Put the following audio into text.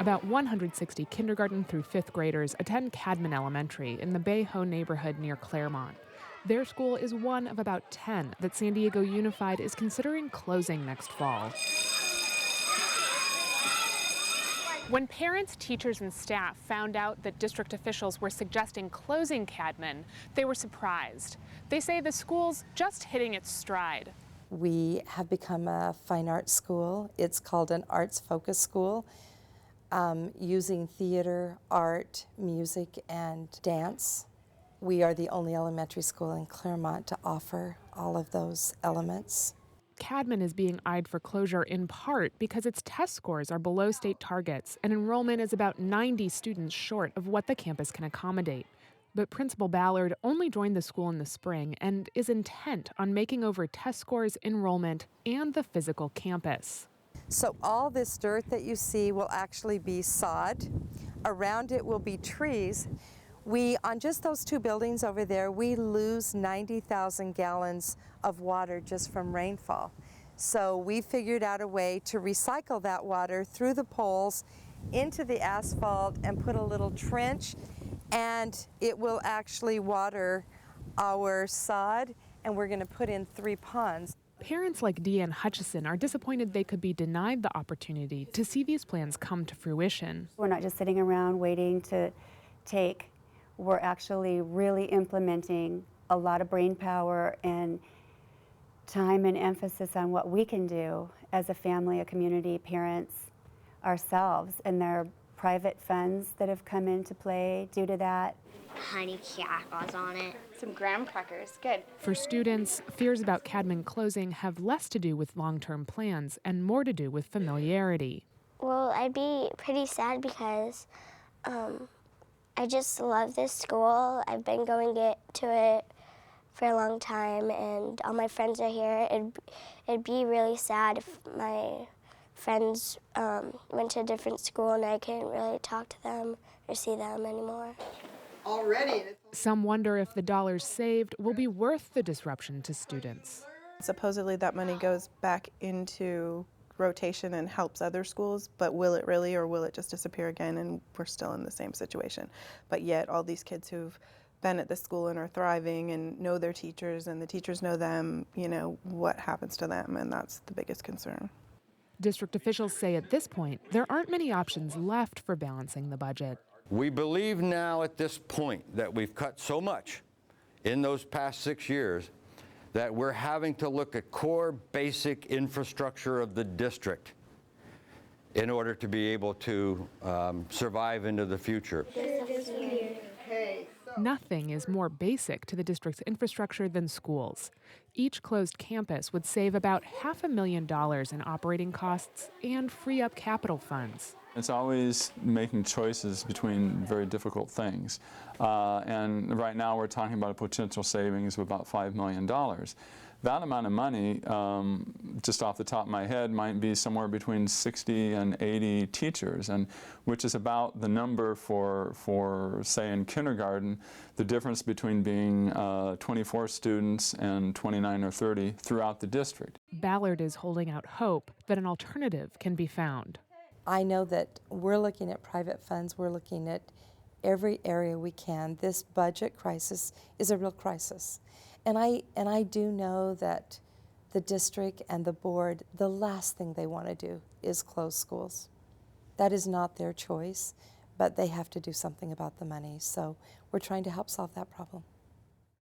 About 160 kindergarten through 5th graders attend Cadman Elementary in the Bay Ho neighborhood near Claremont. Their school is one of about 10 that San Diego Unified is considering closing next fall. When parents, teachers, and staff found out that district officials were suggesting closing Cadman, they were surprised. They say the school's just hitting its stride. We have become a fine arts school. It's called an arts-focused school, using theater, art, music, and dance. We are the only elementary school in Claremont to offer all of those elements. Cadman is being eyed for closure in part because its test scores are below state targets and enrollment is about 90 students short of what the campus can accommodate. But Principal Ballard only joined the school in the spring and is intent on making over test scores, enrollment, and the physical campus. So all this dirt that you see will actually be sod. Around it will be trees. On just those two buildings over there, we lose 90,000 gallons of water just from rainfall. So we figured out a way to recycle that water through the poles into the asphalt and put a little trench, and it will actually water our sod, and we're going to put in 3 ponds. Parents like Deanne Hutchison are disappointed they could be denied the opportunity to see these plans come to fruition. We're not just sitting around waiting to take. We're actually really implementing a lot of brain power and time and emphasis on what we can do as a family, a community, parents, ourselves. And there are private funds that have come into play due to that. Honey crackers on it. Some graham crackers, good. For students, fears about Cadman closing have less to do with long-term plans and more to do with familiarity. Well, I'd be pretty sad because I just love this school. I've been going to it for a long time, and all my friends are here. It'd be really sad if my friends went to a different school and I couldn't really talk to them or see them anymore. Some wonder if the dollars saved will be worth the disruption to students. Supposedly that money goes back into rotation and helps other schools, but will it really, or will it just disappear again and we're still in the same situation? But yet all these kids who've been at this school and are thriving and know their teachers and the teachers know them, what happens to them, and that's the biggest concern. District officials say at this point, there aren't many options left for balancing the budget. We believe now at this point that we've cut so much in those past 6 years that we're having to look at core basic infrastructure of the district in order to be able to survive into the future. Nothing is more basic to the district's infrastructure than schools. Each closed campus would save about $500,000 in operating costs and free up capital funds. It's always making choices between very difficult things. And right now we're talking about a potential savings of about $5 million. That amount of money, just off the top of my head, might be somewhere between 60 and 80 teachers, and which is about the number for say in kindergarten, the difference between being 24 students and 29 or 30 throughout the district. Ballard is holding out hope that an alternative can be found. I know that we're looking at private funds, we're looking at every area we can. This budget crisis is a real crisis. And I do know that the district and the board, the last thing they want to do is close schools. That is not their choice, but they have to do something about the money. So we're trying to help solve that problem.